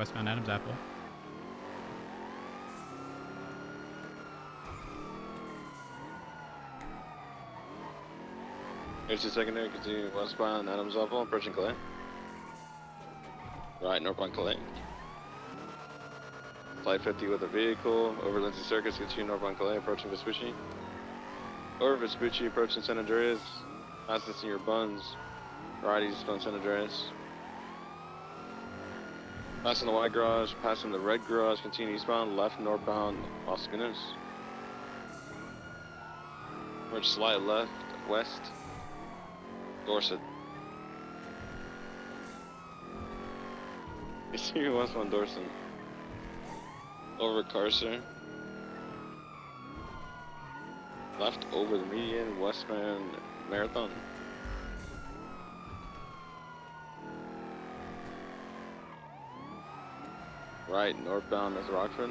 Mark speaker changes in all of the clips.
Speaker 1: westbound Adams Apple.
Speaker 2: Here's the secondary, continue westbound Adams Apple, approaching Calais. Right, northbound Calais. Flight 50 with a vehicle, over Lindsay Circus, continue northbound Calais, approaching Vespucci. Over Vespucci, approaching San Andreas, passing your buns. Right, eastbound San Andreas. Passing the white garage, passing the red garage, continue eastbound, left northbound Los Guinness. Merge slight left, west, Dorset. Continue westbound Dorset. Over Carcer. Left over the median, westbound Marathon. Right, northbound is Rockford.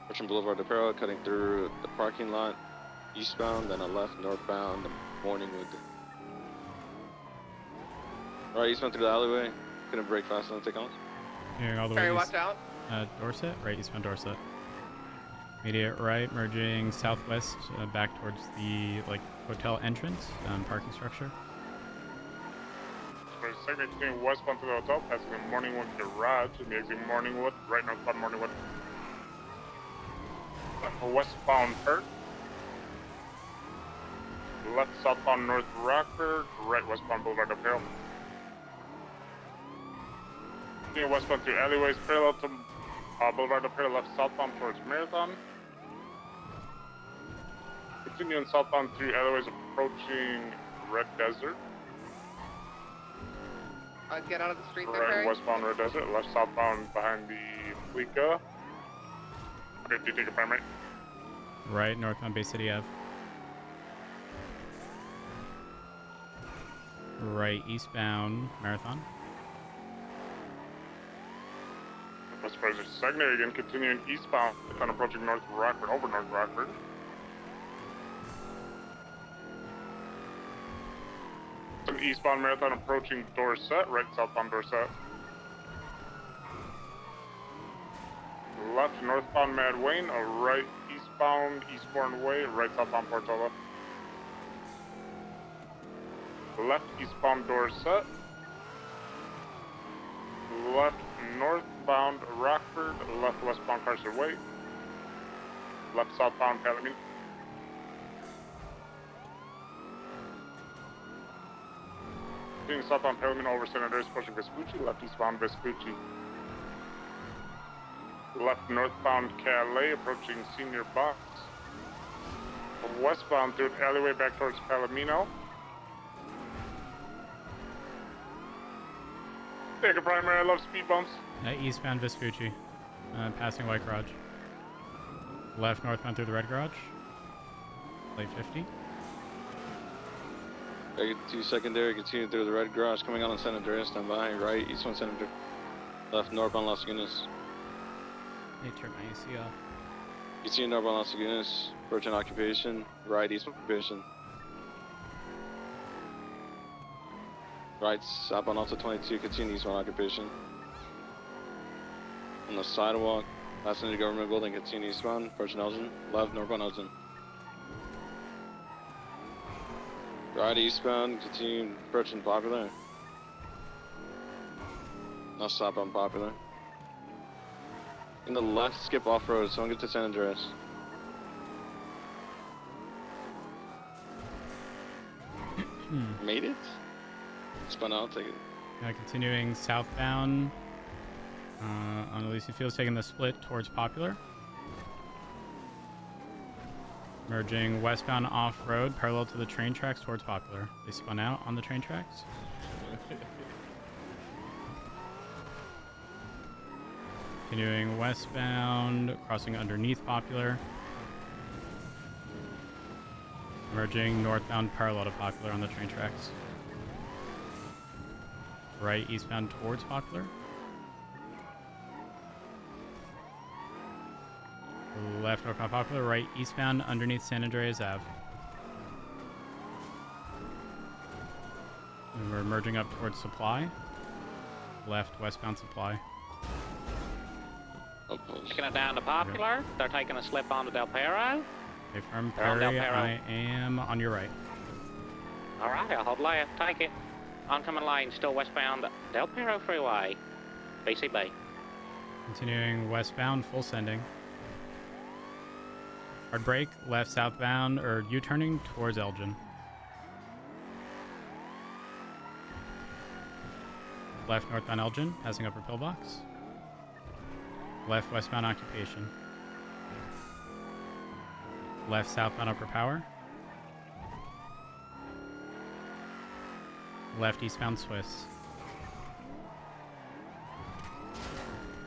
Speaker 2: Approaching Boulevard de Perro, cutting through the parking lot. Eastbound, then a left, northbound, Morningwood. Right, eastbound through the alleyway. Couldn't brake fast enough to take on.
Speaker 1: Continuing all the way
Speaker 3: Sorry,
Speaker 1: east.
Speaker 3: watch out.
Speaker 1: Dorset, right, eastbound Dorset. Immediate right, merging southwest back towards the hotel entrance, parking structure.
Speaker 4: For a second, continuing westbound to the hotel, passing the Morningwood garage, and the exit Morningwood, right northbound Morningwood. Westbound Perth. Left southbound North Rockford, right westbound Boulevard de Perro. Continuing westbound through alleyways, parallel to Boulevard de Perro, left southbound towards Marathon. Continuing southbound through alleyways, approaching Red Desert.
Speaker 3: Get out of the street there,
Speaker 4: Right
Speaker 3: Perry.
Speaker 4: westbound Red Desert, left southbound behind the Fleeca. Okay, do you take a prime right?
Speaker 1: Right, northbound Bay City Ave. Right, eastbound Marathon.
Speaker 4: West President secondary again, continuing eastbound, and approaching North Rockford, over North Rockford. An eastbound Marathon approaching Dorset, right southbound Dorset. Left northbound Mad Wayne, a right eastbound Eastbourne Way, right southbound Portola. Left eastbound Dorset. Left northbound Rockford, left westbound Carcer Way. Left southbound Palomino. Continuing southbound Palomino over San Andreas, approaching Vespucci, left eastbound Vespucci. Left northbound Calais, approaching Senior Box. Westbound through the alleyway back towards Palomino. Take a primary, I love speed bumps.
Speaker 1: Eastbound Vespucci, passing white garage. Left northbound through the red garage. Late 50.
Speaker 2: Right, 2 secondary, continue through the red garage, coming out on San Andreas, stand by. Right, eastbound San Andreas. Left northbound Las Lagunas.
Speaker 1: They turned my AC off.
Speaker 2: Continue northbound Las Lagunas, approaching occupation. Right, eastbound occupation. Right, southbound Alta 22, continue eastbound occupation. On the sidewalk, passing into government building, continue eastbound, approaching Elgin. Left, northbound Elgin. Right, eastbound, continue approaching Popular. Now southbound Popular. In the left, skip off-road, so don't get to San Andreas. Made it? Spun out, take it.
Speaker 1: Continuing southbound on Elysian Fields, taking the split towards Popular. Merging westbound off-road, parallel to the train tracks towards Popular. They spun out on the train tracks. Continuing westbound, crossing underneath Popular. Merging northbound parallel to Popular on the train tracks. Right eastbound towards Popular. Left northbound Popular, right eastbound underneath San Andreas Ave. And we're merging up towards Supply. left westbound supply.
Speaker 3: Taking it down to Popular. They're taking a slip onto Del Perro.
Speaker 1: Okay, firm
Speaker 3: They're on Del
Speaker 1: Perry,
Speaker 3: Perro.
Speaker 1: I am on your right.
Speaker 3: All right, I'll hold left. Take it. Oncoming lane, still westbound Del Perro Freeway. BCB.
Speaker 1: Continuing westbound, full sending. Hard brake, left southbound, or U-turning towards Elgin. Left northbound Elgin, passing upper pillbox. Left westbound occupation. Left southbound upper power. Left eastbound Swiss.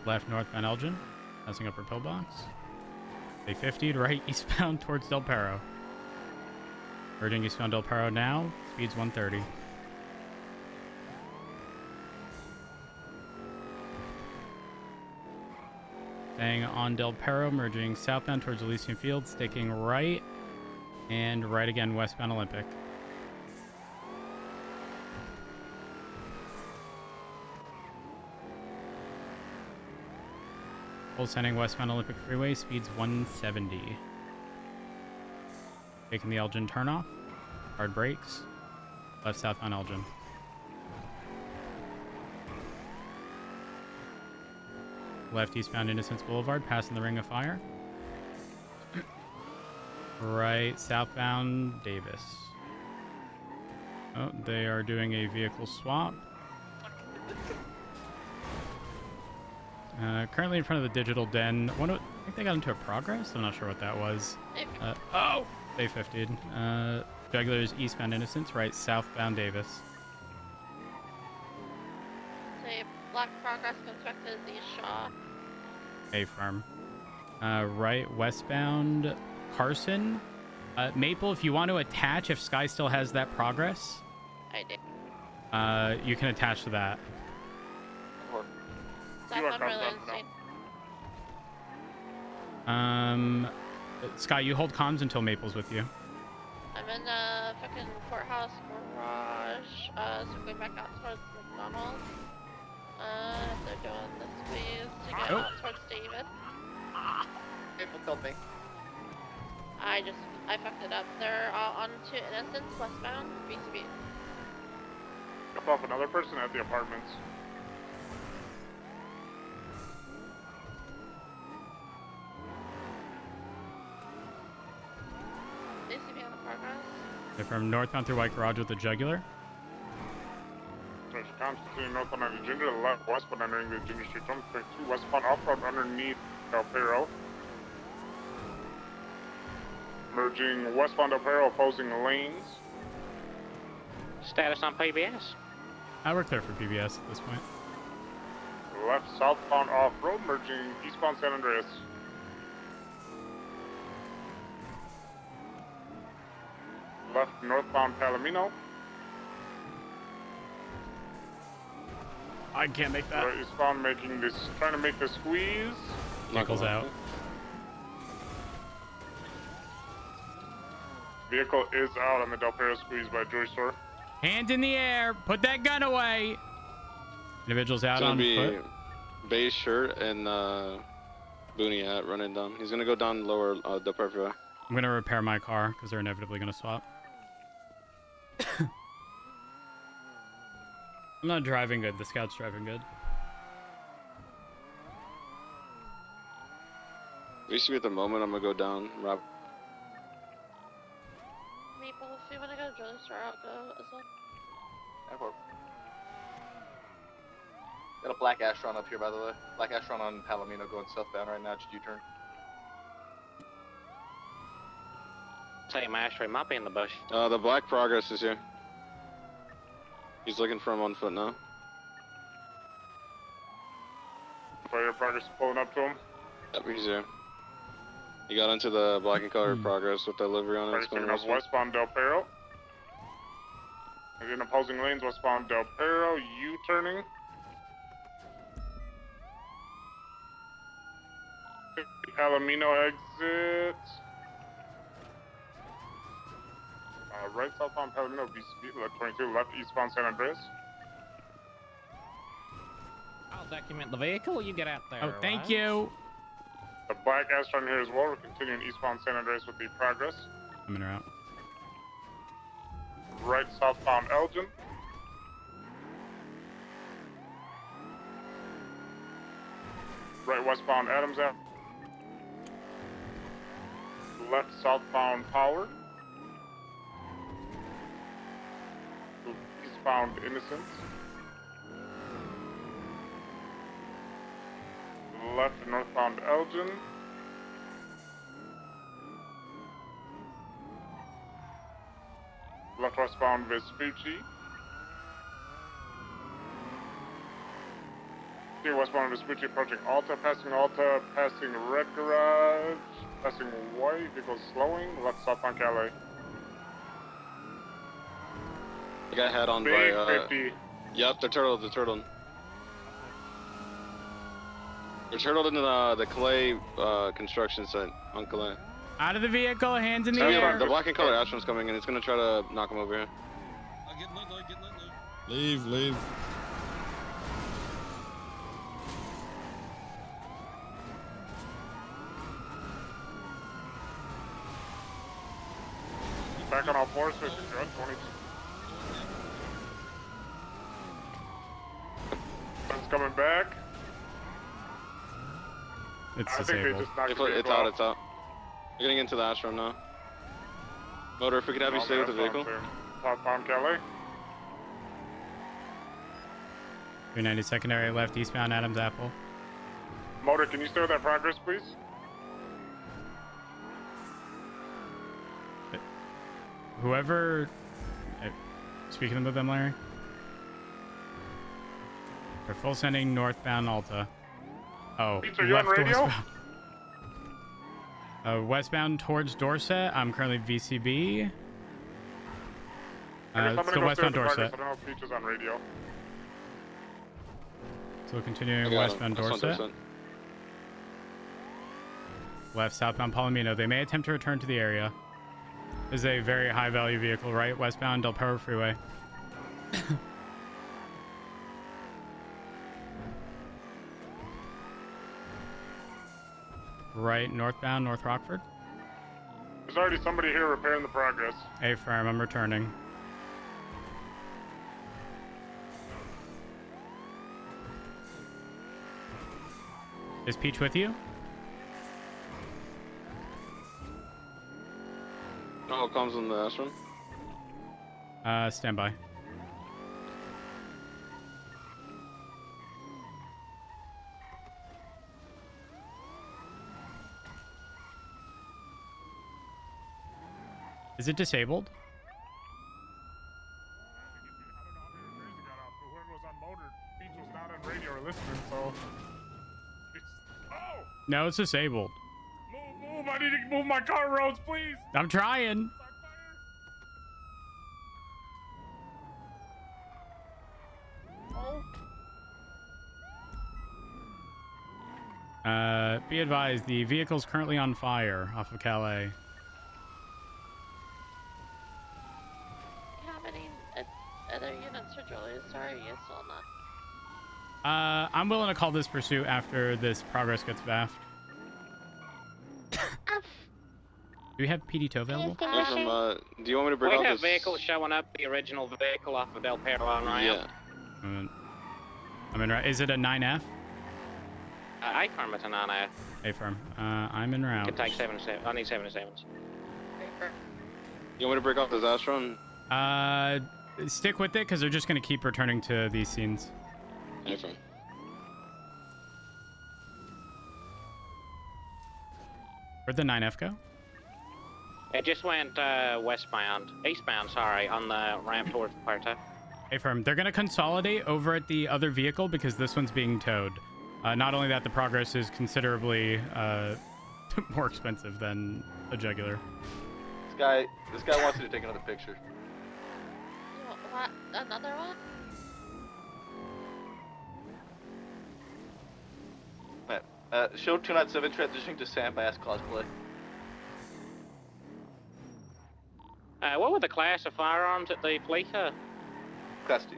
Speaker 1: Left northbound Elgin, passing upper pillbox. They 50'd right eastbound towards Del Perro. Merging eastbound Del Perro now, speeds 130. Staying on Del Perro, merging southbound towards Elysian Field, sticking right, and right again westbound Olympic. Full sending westbound Olympic Freeway, speeds 170. Taking the Elgin turnoff, hard brakes, left southbound Elgin. Left eastbound Innocence Boulevard, passing the Ring of Fire. Right southbound Davis. Oh, they are doing a vehicle swap. Currently in front of the Digital Den. I think they got into a progress. I'm not sure what that was. Oh, they 50'd. Juggler's eastbound Innocence, right southbound Davis.
Speaker 5: Say Black Progress constructed the Shaw.
Speaker 1: A firm. Right westbound Carson. Maple, if you want to attach, if Sky still has that progress,
Speaker 5: I did.
Speaker 1: you can attach to that.
Speaker 5: Southbound
Speaker 1: Um, Sky, you hold comms until Maple's with you.
Speaker 5: I'm in the fucking courthouse garage. So going back out towards McDonald's. They're doing the squeeze to get out towards Davis.
Speaker 6: People killed me.
Speaker 5: I fucked it up. They're onto Innocence westbound BCB.
Speaker 4: Drop off another person at the apartments.
Speaker 5: BCB on the progress.
Speaker 1: They're from northbound through White Garage with the Jugular.
Speaker 4: There's constituting northbound on the Ginger, left westbound entering the Ginger Street Jump, 32 westbound off-road underneath Del Perro. Merging westbound Del Perro, opposing lanes.
Speaker 3: Status on PBS.
Speaker 1: We're clear for PBS at this point.
Speaker 4: Left southbound off-road, merging eastbound San Andreas. Left northbound Palomino.
Speaker 1: I can't make that.
Speaker 4: Right eastbound trying to make the squeeze.
Speaker 1: Knuckles out.
Speaker 4: Vehicle is out on the Del Perro squeeze by Joy Store.
Speaker 1: Hands in the air. Put that gun away. Individual's out
Speaker 2: It's gonna
Speaker 1: on
Speaker 2: be
Speaker 1: foot.
Speaker 2: beige shirt and boonie hat running down. He's gonna go down lower Del Perro Freeway.
Speaker 1: I'm gonna repair my car because they're inevitably gonna swap. I'm not driving good. The scout's driving good.
Speaker 2: Basically, at the moment, I'm gonna go down. Rob.
Speaker 5: Maple, if you want to go to Jewelry Store, I'll go as well.
Speaker 6: Airport. Got a black Astron up here, by the way. Black Astron on Palomino going southbound right now. Just U-turn.
Speaker 3: Same Ashtray might be in the bush.
Speaker 2: The Black Progress is here. He's looking for him on foot now.
Speaker 4: Fire Progress pulling up to him.
Speaker 2: Yep, he's here. He got into the black and colored Progress with the livery on it.
Speaker 4: Fire taking up westbound Del Perro. He's in opposing lanes, westbound Del Perro, U-turning. Palomino exit. Right southbound Palomino, left 22, left eastbound San Andreas.
Speaker 3: document the vehicle. You get out there.
Speaker 1: Oh, thank
Speaker 3: right?
Speaker 1: you.
Speaker 4: The black Astron here as well. We're continuing eastbound San Andreas with the progress.
Speaker 1: I'm in route.
Speaker 4: Right southbound Elgin. Right westbound Adams Ave. Left southbound Power. Eastbound Innocence. Left northbound Elgin. Left westbound Vespucci. Here westbound Vespucci approaching Alta, passing Red Garage, passing White, vehicles slowing, left southbound Calais.
Speaker 2: I got head on
Speaker 4: Big
Speaker 2: by,
Speaker 4: 50.
Speaker 2: Yep, they're turtled, They're turtled into the Calais, construction site on Calais.
Speaker 1: Out of the vehicle, hands in the
Speaker 2: The
Speaker 1: air.
Speaker 2: black and color Astron's coming and it's gonna try to knock him over here.
Speaker 7: Leave.
Speaker 4: Back on all fours, 50 good, 20. It's coming back.
Speaker 1: It's
Speaker 4: I think they
Speaker 1: disabled.
Speaker 4: just knocked
Speaker 2: It's,
Speaker 4: the
Speaker 2: it's
Speaker 4: vehicle
Speaker 2: out,
Speaker 4: off.
Speaker 2: it's out. We're getting into the Astron now. Motor, if we could have you stay with the vehicle.
Speaker 4: Southbound Calais.
Speaker 1: 390 secondary left eastbound Adams Apple.
Speaker 4: Motor, can you stay with that progress, please?
Speaker 1: Whoever... Speaking with them, Larry? They're full sending northbound Alta. Oh,
Speaker 4: Pete, are you on radio?
Speaker 1: Westbound towards Dorset. I'm currently VCB. Still westbound Dorset.
Speaker 4: I don't know if Peach is on radio.
Speaker 1: Still continuing
Speaker 2: I got
Speaker 1: westbound
Speaker 2: him.
Speaker 1: Dorset. Left southbound Palomino. They may attempt to return to the area. This is a very high value vehicle, right? Westbound Del Perro Freeway. Right northbound North Rockford.
Speaker 4: There's already somebody here repairing the progress.
Speaker 1: A firm, I'm returning. Is Peach with you?
Speaker 2: Oh, comes on the Astron.
Speaker 1: Stand by. Is it disabled?
Speaker 4: Whoever was on motor, Peach was not on radio or listening, so. Oh!
Speaker 1: No, it's disabled.
Speaker 4: Move! I need to move my car roads, please!
Speaker 1: I'm trying. Be advised, the vehicle's currently on fire off of Calais.
Speaker 5: Do you have any other units for Julius, or are you still not?
Speaker 1: I'm willing to call this pursuit after this progress gets baffed. Do we have PD tow available?
Speaker 2: Hey, from, do you want me to bring
Speaker 3: We
Speaker 2: out
Speaker 3: have
Speaker 2: this?
Speaker 3: vehicles showing up, the original vehicle off of Del Perro on ramp.
Speaker 2: Yeah.
Speaker 1: I'm in route. Is it a 9F?
Speaker 3: I firm it to 9A.
Speaker 1: A firm. I'm in route.
Speaker 3: Can take 7-7. I need 7-7s.
Speaker 2: You want me to break off this Astron?
Speaker 1: Stick with it because they're just going to keep returning to these scenes.
Speaker 2: Hey, from.
Speaker 1: Where'd the 9F go?
Speaker 3: It just went eastbound, sorry, on the ramp towards Puerto.
Speaker 1: A firm. They're going to consolidate over at the other vehicle because this one's being towed. Not only that, the progress is considerably more expensive than a Jugular.
Speaker 6: This guy wants you to take another picture.
Speaker 5: What? Another one?
Speaker 6: Show 297 transitioning to Sandbass cosplay.
Speaker 3: What were the class of firearms at the police?
Speaker 6: Class 2.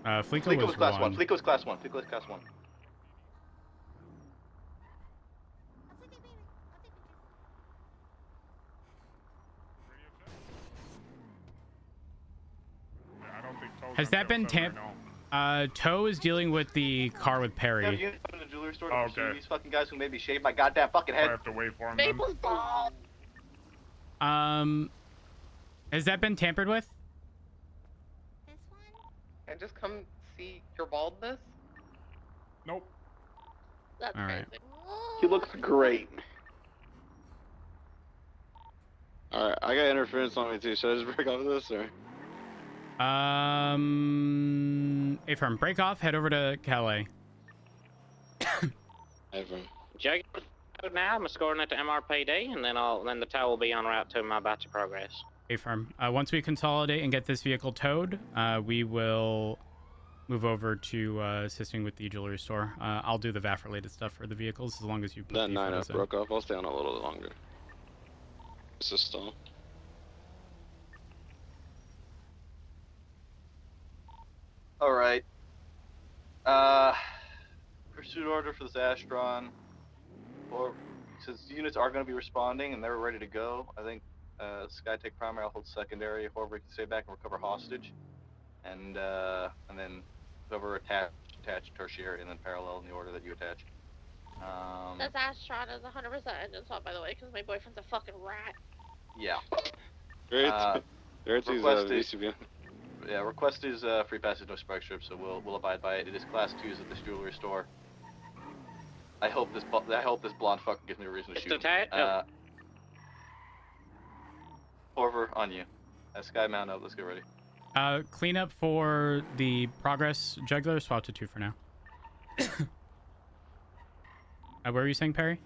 Speaker 1: Fleeco was
Speaker 6: class 1.
Speaker 1: one.
Speaker 6: Fleeco was class 1. Fleeco was class 1.
Speaker 4: I don't think Toe's
Speaker 1: Has
Speaker 4: gonna
Speaker 1: that
Speaker 4: be
Speaker 1: been
Speaker 4: upset right
Speaker 1: tamp?
Speaker 4: now.
Speaker 1: Toe is dealing with the car with
Speaker 6: Yeah,
Speaker 1: Perry.
Speaker 6: you in the jewelry store to
Speaker 4: Oh,
Speaker 6: pursue
Speaker 4: okay.
Speaker 6: these fucking guys who made me shave my goddamn fucking
Speaker 4: I
Speaker 6: head.
Speaker 4: have to wait for him then.
Speaker 5: Maple's bald.
Speaker 1: Has that been tampered with?
Speaker 7: This one?
Speaker 8: And just come see your baldness?
Speaker 4: Nope.
Speaker 5: That's
Speaker 1: All
Speaker 5: crazy.
Speaker 1: right.
Speaker 6: He looks great.
Speaker 2: Alright, I got interference on me too. Should I just break off of this or?
Speaker 1: Affirm, break off, head over to Calais.
Speaker 2: Affirm.
Speaker 3: Jug now. I'm escorting it to MRPD, and then the tow will be en route to my batch of progress.
Speaker 1: Affirm. Once we consolidate and get this vehicle towed, we will move over to assisting with the jewelry store. I'll do the VAF related stuff for the vehicles as long as you put
Speaker 2: That
Speaker 1: the
Speaker 2: 9
Speaker 1: photos in.
Speaker 2: broke off. I'll stay on a little longer. It's a stall.
Speaker 6: Alright. Pursuit order for this Astron. Or since units are going to be responding and they're ready to go, I think Sky take primary, I'll hold secondary. Whoever can stay back and recover hostage, and then whoever attach tertiary, and then parallel in the order that you attach.
Speaker 5: This Astron is 100% engine swap, by the way, because my boyfriend's a fucking rat.
Speaker 6: Yeah.
Speaker 2: Great. Great.
Speaker 6: Request is request is free passage, no spike strip, so we'll abide by it. It is class 2s at this jewelry store. I hope this blonde fucker gives me a reason to shoot him. Over on you. Sky mount up. Let's get ready.
Speaker 1: Cleanup for the progress juggler. Swap to 2 for now. Where were you saying, Perry?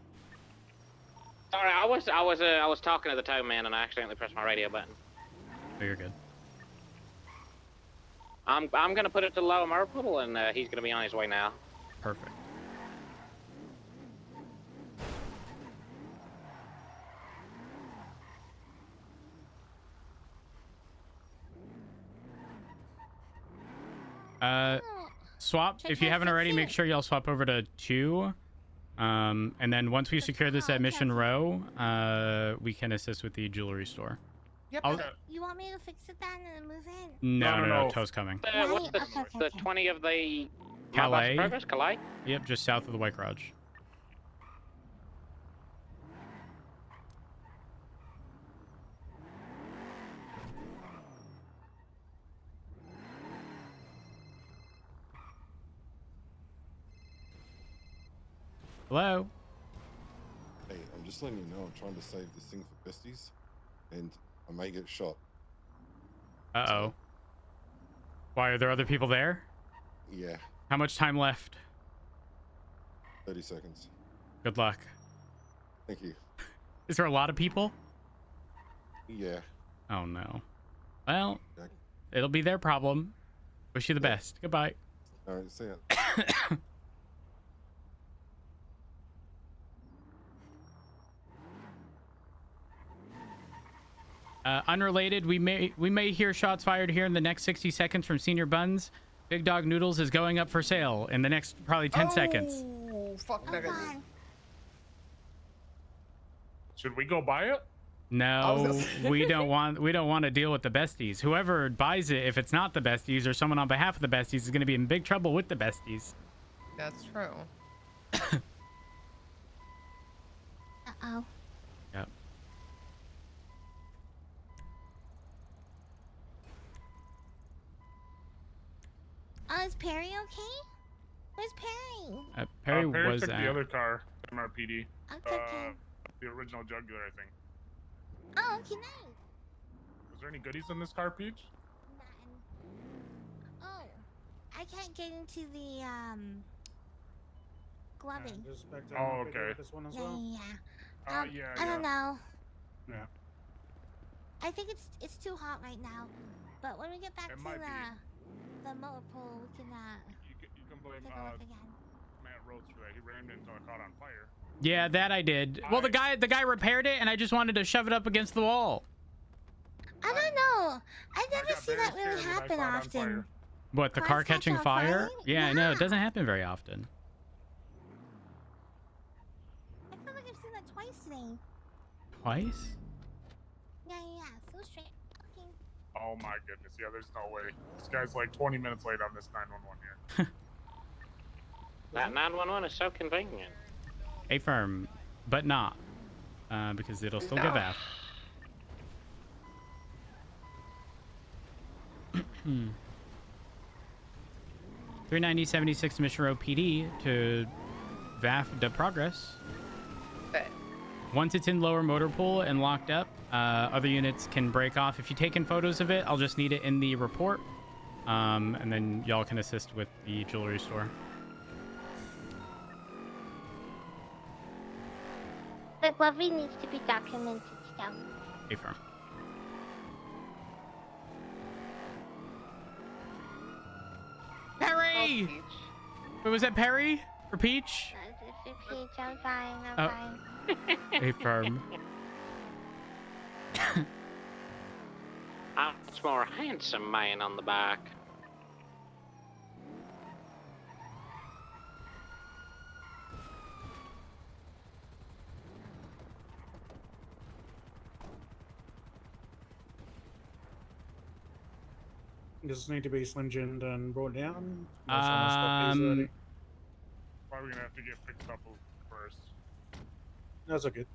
Speaker 3: Sorry, I was talking to the tow man and I accidentally pressed my radio button.
Speaker 1: Oh, you're good.
Speaker 3: I'm gonna put it to low Merple, and he's gonna be on his way now.
Speaker 1: Perfect. Swap, if you haven't already, make sure y'all swap over to 2. And then once we secure this at Mission Row, we can assist with the jewelry store.
Speaker 7: Yep.
Speaker 1: I'll-
Speaker 7: You want me to fix it then and move in?
Speaker 1: No, Tow's coming.
Speaker 3: What's the 20 of the
Speaker 1: Calais?
Speaker 3: progress? Calais?
Speaker 1: Yep, just south of the White Garage. Hello?
Speaker 9: Hey, I'm just letting you know I'm trying to save this thing for besties, and I may get shot.
Speaker 1: Uh-oh. Why, are there other people there?
Speaker 9: Yeah,
Speaker 1: How much time left?
Speaker 9: 30 seconds.
Speaker 1: Good luck.
Speaker 9: Thank you.
Speaker 1: Is there a lot of people?
Speaker 9: Yeah.
Speaker 1: Oh, no. Well,
Speaker 9: Jack.
Speaker 1: it'll be their problem. Wish you the best. Goodbye.
Speaker 9: All right, see ya.
Speaker 1: Unrelated, we may hear shots fired here in the next 60 seconds from Senior Buns. Big Dog Noodles is going up for sale in the next probably 10 seconds.
Speaker 8: Oh, fuck nuggets.
Speaker 4: Should we go buy it?
Speaker 1: No, we don't want to deal with the besties. Whoever buys it, if it's not the besties or someone on behalf of the besties, is going to be in big trouble with the besties.
Speaker 8: That's true.
Speaker 7: Uh-oh.
Speaker 1: Yep.
Speaker 7: Oh, is Perry okay? Where's Perry?
Speaker 1: Perry
Speaker 4: Perry
Speaker 1: was
Speaker 4: took
Speaker 1: at...
Speaker 4: the other car, MRPD.
Speaker 7: I'm cooking.
Speaker 4: The original jugular, I think.
Speaker 7: Oh, okay, nice.
Speaker 4: Was there any goodies in this car, Peach?
Speaker 7: Nothing. Oh, I can't get into the, gloving.
Speaker 4: Oh, okay.
Speaker 10: This one as
Speaker 7: Yeah,
Speaker 10: well?
Speaker 7: yeah.
Speaker 4: Yeah,
Speaker 7: I don't know.
Speaker 10: Yeah.
Speaker 7: I think it's too hot right now. But when we get back
Speaker 4: It
Speaker 7: to
Speaker 4: might be.
Speaker 7: the motor pool, we can,
Speaker 4: You can blame
Speaker 7: take a look again.
Speaker 4: Matt Rhodes for that. He rammed it until it caught on fire.
Speaker 1: Yeah, that I did. Well, the guy repaired it, and I just wanted to shove it up against the wall.
Speaker 7: I don't know. I never
Speaker 4: got
Speaker 7: see
Speaker 4: very
Speaker 7: that really
Speaker 4: scared when I
Speaker 7: happen
Speaker 4: saw it on
Speaker 7: often.
Speaker 4: fire.
Speaker 1: What, the
Speaker 7: Cars
Speaker 1: car
Speaker 7: catch
Speaker 1: catching
Speaker 7: on
Speaker 1: fire?
Speaker 7: fire?
Speaker 1: Yeah, I know. It
Speaker 7: Yeah.
Speaker 1: doesn't happen very often.
Speaker 7: I feel like I've seen that twice today.
Speaker 1: Twice?
Speaker 7: Yeah. So straight. Okay.
Speaker 4: Oh my goodness. Yeah, there's no way. This guy's like 20 minutes late on this 911 here.
Speaker 3: That 911 is so convenient.
Speaker 1: A firm, but not. Because it'll still give F. 390-76 Mission Road PD to VAF de Progress.
Speaker 8: Okay.
Speaker 1: Once it's in lower motor pool and locked up, other units can break off. If you've taken photos of it, I'll just need it in the report. And then y'all can assist with the jewelry store.
Speaker 7: The Glovey needs to be documented still.
Speaker 1: A firm. Perry!
Speaker 8: Peach.
Speaker 1: Wait, was that Perry? For Peach?
Speaker 7: Peach, I'm fine.
Speaker 1: Oh.
Speaker 7: Fine.
Speaker 1: A firm.
Speaker 3: A much more handsome man on the back.
Speaker 10: Does this need to be slim jimmed and brought down? Unless someone's got these already?
Speaker 4: Probably gonna have to get fixed up first.
Speaker 10: That's okay.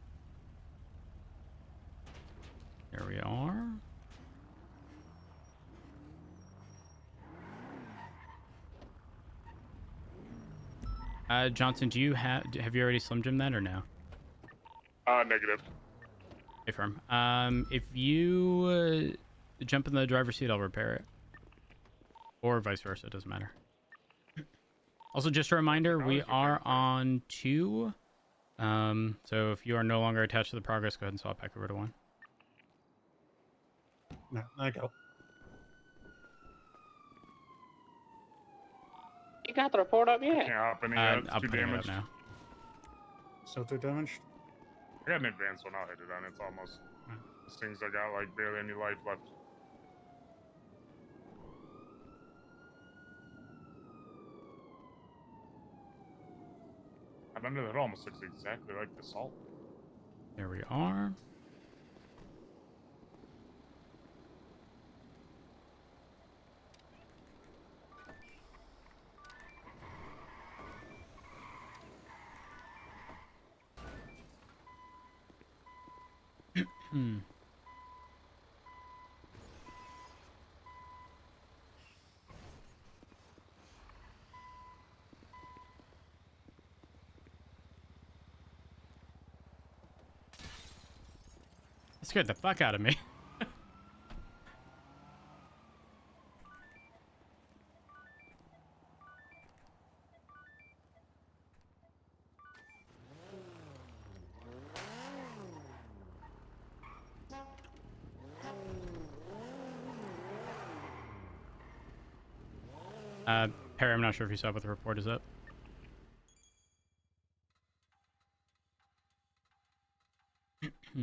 Speaker 1: Here we are. Johnson, have you already slim jimmed that or no?
Speaker 4: Negative.
Speaker 1: A firm. If you jump in the driver's seat, I'll repair it. Or vice versa, it doesn't matter. Also, just a reminder, we are on 2. So if you are no longer attached to the progress, go ahead and swap back over to 1.
Speaker 10: No, I go.
Speaker 3: You got the report up yet?
Speaker 4: Can't hop any
Speaker 1: I'm
Speaker 4: it's too
Speaker 1: putting it up
Speaker 4: damaged.
Speaker 1: now.
Speaker 10: Still too damaged?
Speaker 4: I got an advanced one, I'll hit it on. It's almost these things I got like barely any life left. I'm under that almost looks exactly like the salt.
Speaker 1: There we are. Hmm. That scared the fuck out of me. Perry, I'm not sure if you saw what the report is up. All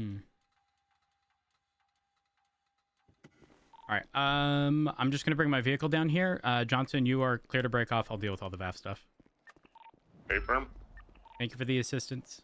Speaker 1: right. I'm just gonna bring my vehicle down here. Johnson, you are clear to break off. I'll deal with all the VAF stuff.
Speaker 4: Hey, firm.
Speaker 1: Thank you for the assistance.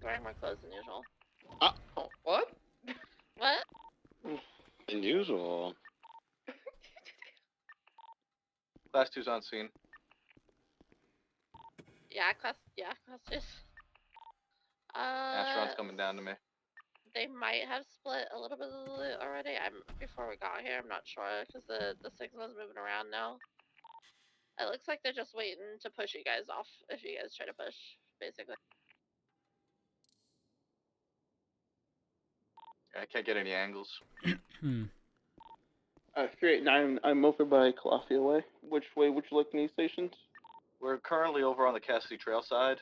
Speaker 5: Wearing more clothes than usual.
Speaker 8: Oh, what?
Speaker 5: What?
Speaker 2: Unusual.
Speaker 6: Class 2's on scene.
Speaker 5: Yeah, class 2.
Speaker 6: Astron's coming down to me.
Speaker 5: They might have split a little bit of the loot already. Before we got here, I'm not sure because the signal's moving around now. It looks like they're just waiting to push you guys off if you guys try to push, basically.
Speaker 6: I can't get any angles.
Speaker 11: 389, I'm over by Calafia Way. Which way would you like me stationed?
Speaker 6: We're currently over on the Cassidy Trail side.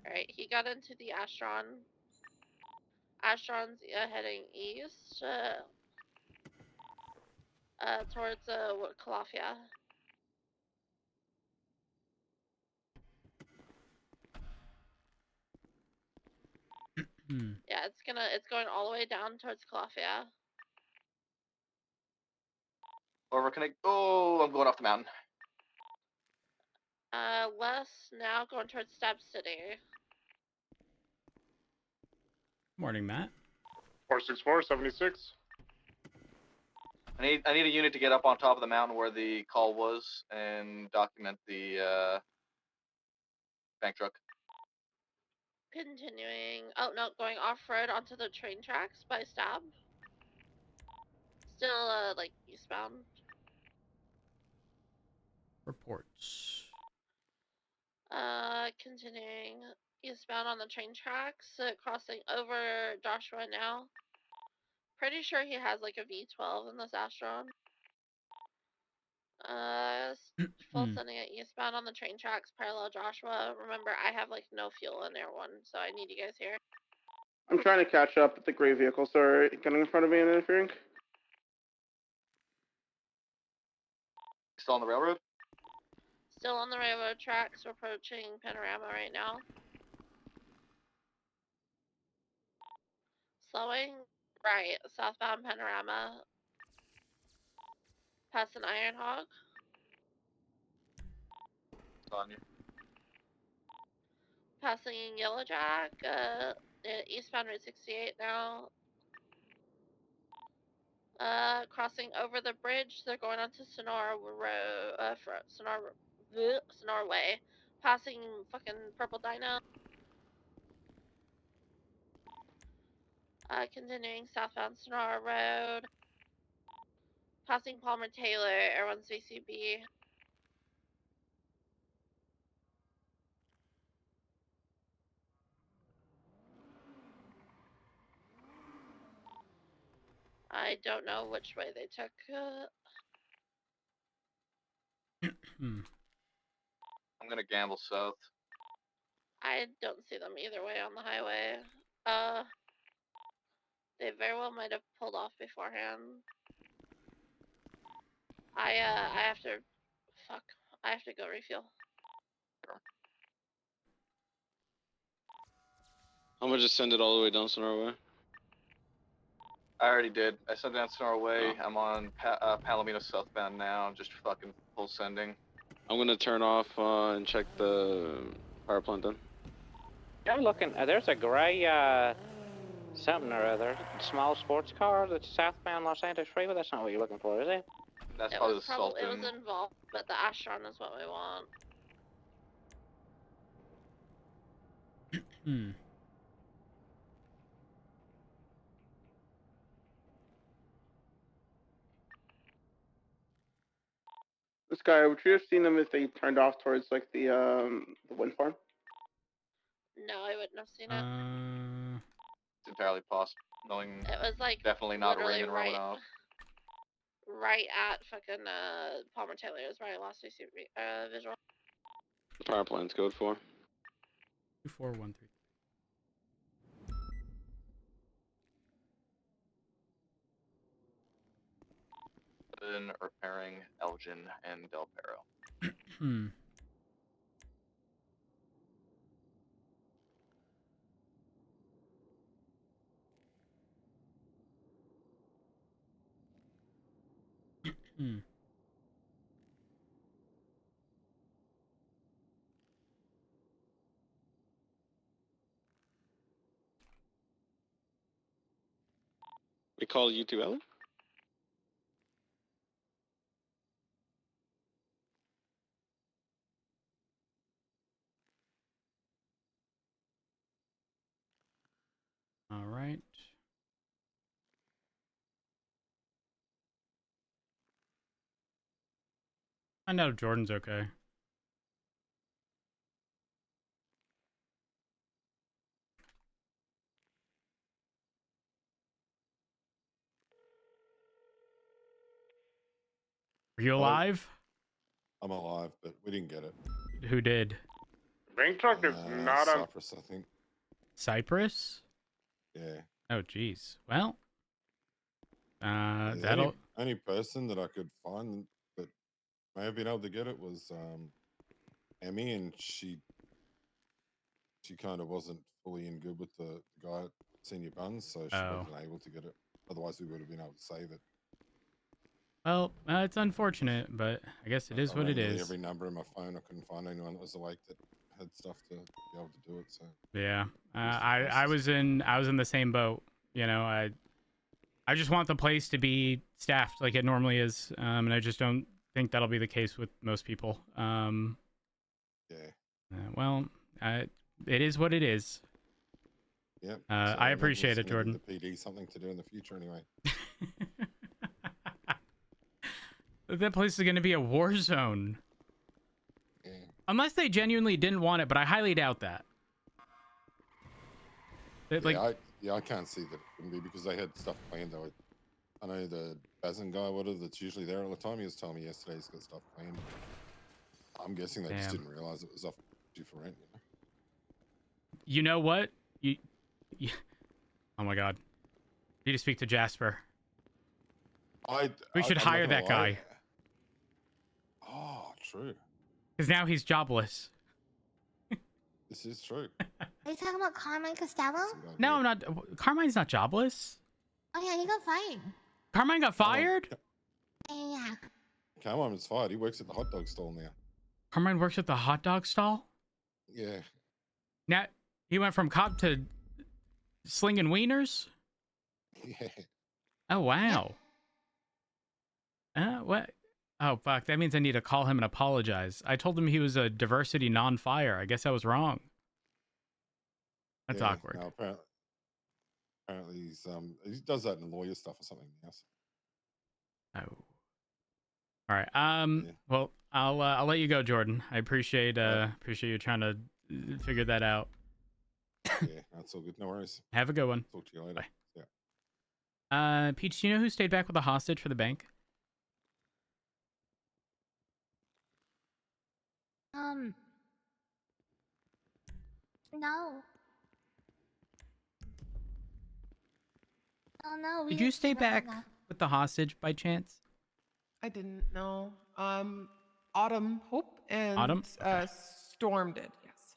Speaker 5: Alright, he got into the Astron. Astron's heading east towards Calafia. Yeah, it's going all the way down towards Calafia.
Speaker 6: Over, can I? Oh, I'm going off the mountain.
Speaker 5: West now going towards Stab City.
Speaker 1: Morning, Matt.
Speaker 4: 464, 76.
Speaker 6: I need a unit to get up on top of the mountain where the call was and document the bank truck.
Speaker 5: Continuing. Oh no, going off road onto the train tracks by Stab. Still like eastbound.
Speaker 1: Reports.
Speaker 5: Continuing eastbound on the train tracks, crossing over Joshua now. Pretty sure he has like a V12 in this Astron. Full sending it eastbound on the train tracks, parallel Joshua. Remember, I have like no fuel in Air 1, so I need you guys here.
Speaker 11: I'm trying to catch up, but the gray vehicles are getting in front of me and interfering.
Speaker 6: Still on the railroad?
Speaker 5: Still on the railroad tracks, approaching Panorama right now. Slowing right, southbound Panorama. Past an Iron Hog.
Speaker 6: It's on you.
Speaker 5: Passing Yellowjack, eastbound Route 68 now. Crossing over the bridge, they're going onto Sonora Road, Sonora Way. Passing fucking Purple Dino. Continuing southbound Sonora Road. Passing Palmer Taylor, Air 1's VCB. I don't know which way they took.
Speaker 6: I'm gonna gamble south.
Speaker 5: I don't see them either way on the highway. They very well might have pulled off beforehand. I have to, fuck, I have to go refuel.
Speaker 2: I'm gonna just send it all the way down Sonora Way.
Speaker 6: I already did. I sent down Sonora Way. I'm on Palomino southbound now. Just fucking full sending.
Speaker 2: I'm gonna turn off and check the power plant then.
Speaker 3: I'm looking. There's a gray something or other, small sports car that's southbound Los Angeles Freeway. That's not what you're looking for, is it?
Speaker 6: That's
Speaker 5: It
Speaker 6: probably
Speaker 5: was
Speaker 6: the Sultan.
Speaker 5: it was involved, but the Astron is what we want.
Speaker 11: This guy, would you have seen them if they turned off towards like the wind farm?
Speaker 5: No, I wouldn't have seen it.
Speaker 6: It's entirely possible. Knowing
Speaker 5: It was like
Speaker 6: definitely not
Speaker 5: literally
Speaker 6: Raymond Romanov.
Speaker 5: right at fucking Palmer Taylor is where I lost visual.
Speaker 2: The power plant's code for
Speaker 1: 2413.
Speaker 6: Been repairing Elgin and Del Perro.
Speaker 2: We call you to Ellie?
Speaker 1: All right. Find out if Jordan's okay. Are you alive?
Speaker 9: I'm alive, but we didn't get it.
Speaker 1: Who did?
Speaker 4: Bank truck is not on.
Speaker 9: Cyprus, I think.
Speaker 1: Cyprus?
Speaker 9: Yeah.
Speaker 1: Oh, geez. Well,
Speaker 9: The
Speaker 1: that'll.
Speaker 9: only person that I could find that may have been able to get it was Emmy, and she kind of wasn't fully in good with the guy at Senior Buns, so she
Speaker 1: Oh.
Speaker 9: wasn't able to get it. Otherwise, we would have been able to save it.
Speaker 1: Well, it's unfortunate, but I guess it is
Speaker 9: I
Speaker 1: what
Speaker 9: rang
Speaker 1: it
Speaker 9: nearly
Speaker 1: is.
Speaker 9: every number in my phone. I couldn't find anyone that was awake that had stuff to be able to do it. So
Speaker 1: Yeah.
Speaker 9: What's the
Speaker 1: I was in the same boat. You know, I just want the place to be staffed like it normally is, and I just don't think that'll be the case with most people.
Speaker 9: yeah.
Speaker 1: Well, it is what it is.
Speaker 9: Yeah.
Speaker 1: I appreciate it, Jordan.
Speaker 9: The PD something to do in the future, anyway.
Speaker 1: That place is going to be a war zone.
Speaker 9: Yeah.
Speaker 1: Unless they genuinely didn't want it, but I highly doubt that.
Speaker 9: I can't see that it wouldn't be because they had stuff planned though. I know the Bazin guy, that's usually there all the time. He was telling me yesterday he's got stuff planned. I'm guessing they just didn't realize it was off due for rent.
Speaker 1: You know what? You oh my God. You need to speak to Jasper. We should hire that guy.
Speaker 9: Oh, true.
Speaker 1: Because now he's jobless.
Speaker 9: This is true.
Speaker 7: Are you talking about Carmine Costello?
Speaker 1: No, I'm not. Carmine's not jobless.
Speaker 7: Oh yeah, he got fired.
Speaker 1: Carmine got fired?
Speaker 7: Yeah.
Speaker 9: Carmine's fired. He works at the hot dog stall now.
Speaker 1: Carmine works at the hot dog stall?
Speaker 9: Yeah.
Speaker 1: Now, he went from cop to slinging wieners?
Speaker 9: Yeah.
Speaker 1: Oh, wow. What? Oh, fuck. That means I need to call him and apologize. I told him he was a diversity non-fire. I guess I was wrong. That's awkward.
Speaker 9: No, apparently he does that in lawyer stuff or something. Yes.
Speaker 1: Oh. All right. Well, I'll let you go, Jordan. I appreciate you trying to figure that out.
Speaker 9: Yeah, that's all good. No worries.
Speaker 1: Have a good one.
Speaker 9: Talk to you later.
Speaker 1: Bye.
Speaker 9: Yeah.
Speaker 1: Peach, do you know who stayed back with the hostage for the bank?
Speaker 7: No. Oh no.
Speaker 1: Did you stay back with the hostage by chance?
Speaker 8: I didn't know. Autumn, Hope, and
Speaker 1: Autumn?
Speaker 8: Storm did. Yes.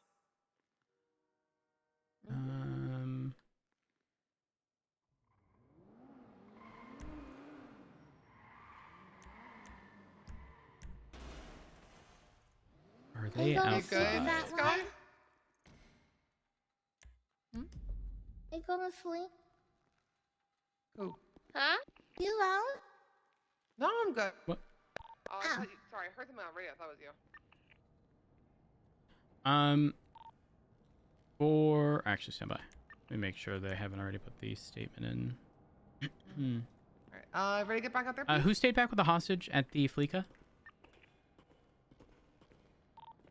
Speaker 1: Are they outside?
Speaker 8: Good, Scott?
Speaker 7: They go to sleep.
Speaker 8: Who?
Speaker 5: Huh?
Speaker 7: You out?
Speaker 8: No, I'm good.
Speaker 1: What?
Speaker 8: Oh, I thought you, sorry, I heard them on the radio. I thought it was you.
Speaker 1: Actually, stand by. Let me make sure they haven't already put the statement in.
Speaker 8: All right. Ready to get back out there, please?
Speaker 1: Who stayed back with the hostage at the Fleeca?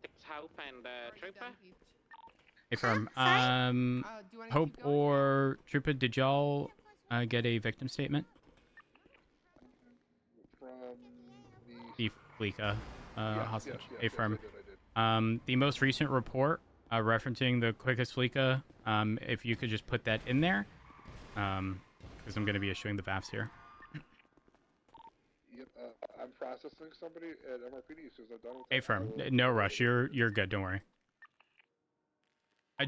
Speaker 3: It's Hope and Trooper.
Speaker 1: Hey, firm. Hope or Trooper, did y'all get a victim statement?
Speaker 12: From
Speaker 1: The Fleeca hostage.
Speaker 12: yes,
Speaker 1: Hey, firm.
Speaker 12: I did.
Speaker 1: The most recent report referencing the quickest Fleeca, if you could just put that in there, because I'm going to be issuing the VAFs here.
Speaker 12: Yep, I'm processing somebody at MRPD as soon as I'm done with
Speaker 1: Hey,
Speaker 12: that,
Speaker 1: firm.
Speaker 12: I will-
Speaker 1: No rush. You're good. Don't worry.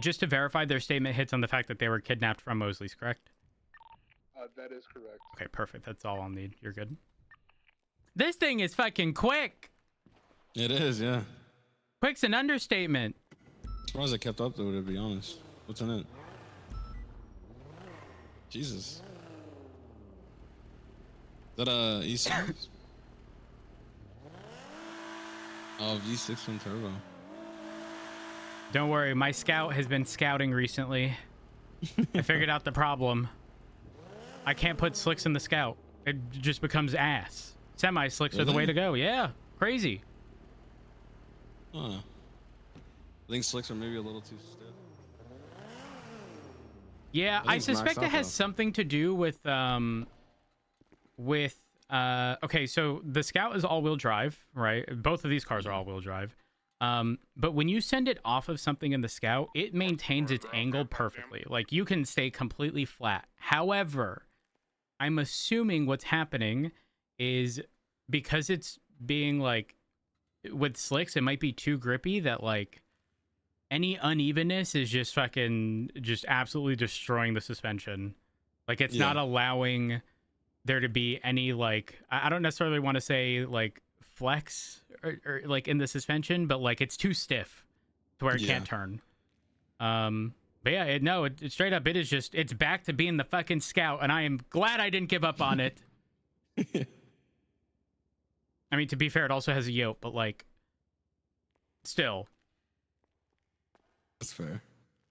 Speaker 1: Just to verify, their statement hits on the fact that they were kidnapped from Mosley's, correct?
Speaker 12: That is correct.
Speaker 1: Okay, perfect. That's all I'll need. You're good. This thing is fucking quick.
Speaker 13: It is, yeah.
Speaker 1: Quick's an understatement.
Speaker 13: Surprised I kept up though, to be honest. What's in it? Jesus. Is that E6? Oh, V6 and turbo.
Speaker 1: Don't worry, my scout has been scouting recently. I figured out the problem. I can't put slicks in the scout. It just becomes ass. Semi-slicks are the way to go. Yeah, crazy.
Speaker 13: Huh. I think slicks are maybe a little too stiff.
Speaker 1: Yeah, I suspect it has something to do with okay, so the Scout is all-wheel drive, right? Both of these cars are all-wheel drive. But when you send it off of something in the scout, it maintains its angle perfectly. Like, you can stay completely flat. However, I'm assuming what's happening is because it's being like with slicks, it might be too grippy that like any unevenness is just fucking just absolutely destroying the suspension. Like, it's not allowing there to be any like, I don't necessarily want to say like flex or like in the suspension, but like it's too stiff to where it can't turn. But yeah, it straight up, it is just, it's back to being the fucking Scout, and I am glad I didn't give up on it. I mean, to be fair, it also has a yoke, but like, still.
Speaker 13: That's fair.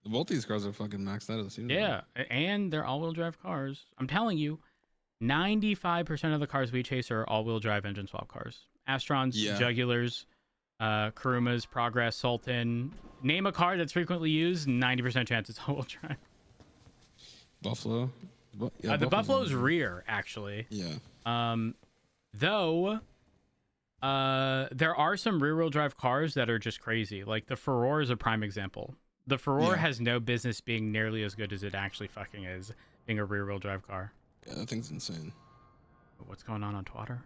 Speaker 13: Both these cars are fucking maxed out. It seems
Speaker 1: Yeah, and they're all-wheel drive cars. I'm telling you, 95% of the cars we chase are all-wheel drive engine swap cars. Astrons, Jugulars, Kurumas, Progress, Sultan. Name a car that's frequently used, 90% chance it's all-wheel drive.
Speaker 13: Buffalo.
Speaker 1: The Buffalo's rear, actually.
Speaker 13: Yeah.
Speaker 1: Though, there are some rear-wheel drive cars that are just crazy. Like the Furore is a prime example. The Furore has no business being nearly as good as it actually fucking is, being a rear-wheel drive car.
Speaker 13: Yeah, that thing's insane.
Speaker 1: What's going on Twitter?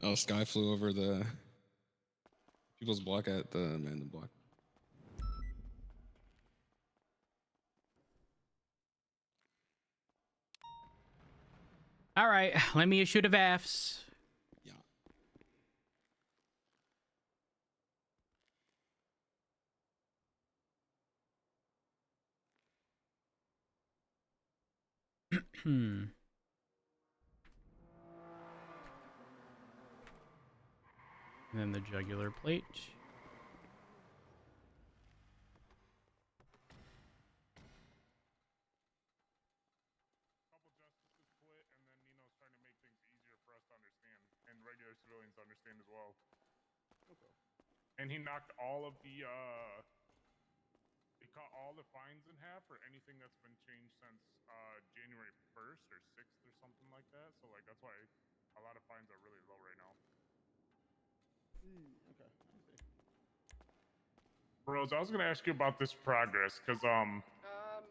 Speaker 13: Oh, Sky flew over the people's block at the Amanda block.
Speaker 1: All right, let me issue the VAFs. And then the jugular plate.
Speaker 4: And regular civilians understand as well. Okay. And he knocked all of the he cut all the fines in half for anything that's been changed since January 1st or 6th or something like that. So like that's why a lot of fines are really low right now.
Speaker 11: Okay, I see.
Speaker 4: Bros, I was gonna ask you about this progress, cause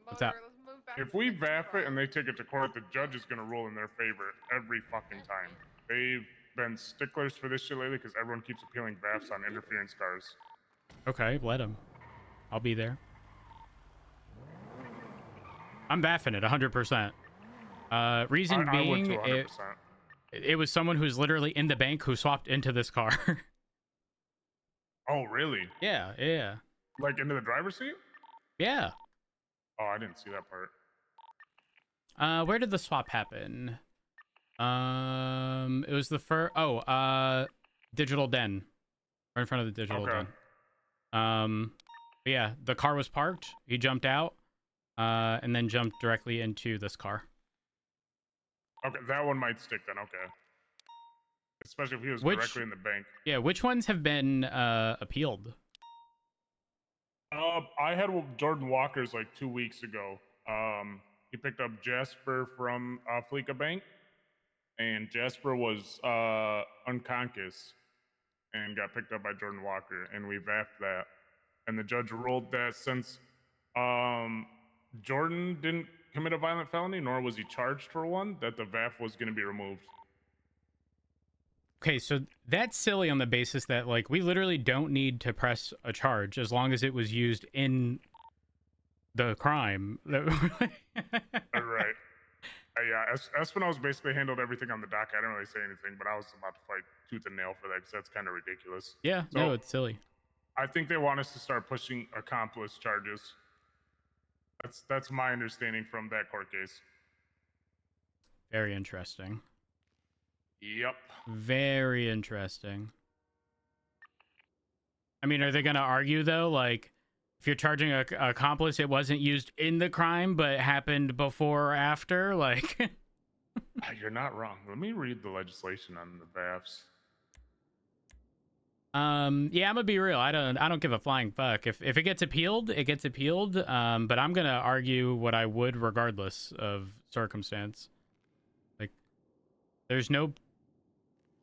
Speaker 1: what's up?
Speaker 4: If we VAF it and they take it to court, the judge is gonna rule in their favor every fucking time. They've been sticklers for this shit lately because everyone keeps appealing VAFs on interference cars.
Speaker 1: Okay, let him. I'll be there. I'm baffing it 100%. Reason being,
Speaker 4: I would too, 100%.
Speaker 1: it was someone who's literally in the bank who swapped into this car.
Speaker 4: Oh, really?
Speaker 1: Yeah.
Speaker 4: Like into the driver's seat?
Speaker 1: Yeah.
Speaker 4: Oh, I didn't see that part.
Speaker 1: Where did the swap happen? It was the Digital Den. Right in front of the Digital Den. Yeah, the car was parked. He jumped out, and then jumped directly into this car.
Speaker 4: Okay, that one might stick then, okay. Especially if he was directly in the bank.
Speaker 1: Yeah, which ones have been appealed?
Speaker 4: I had Jordan Walker's like 2 weeks ago. He picked up Jasper from Fleeka Bank, and Jasper was unconscious and got picked up by Jordan Walker, and we VAF'd that. And the judge ruled that since Jordan didn't commit a violent felony, nor was he charged for one, that the VAF was going to be removed.
Speaker 1: Okay, so that's silly on the basis that, like, we literally don't need to press a charge as long as it was used in the crime.
Speaker 4: Right. Yeah, Espino's basically handled everything on the dock. I didn't really say anything, but I was about to fight tooth and nail for that because that's kind of ridiculous.
Speaker 1: Yeah,
Speaker 4: so,
Speaker 1: no, it's silly.
Speaker 4: I think they want us to start pushing accomplice charges. That's my understanding from that court case.
Speaker 1: Very interesting.
Speaker 4: Yep.
Speaker 1: Very interesting. I mean, are they going to argue, though? Like, if you're charging an accomplice, it wasn't used in the crime, but happened before or after? Like...
Speaker 4: You're not wrong. Let me read the legislation on the VAFs.
Speaker 1: Yeah, I'm gonna be real. I don't give a flying fuck. If it gets appealed, it gets appealed. But I'm gonna argue what I would regardless of circumstance. Like, there's no.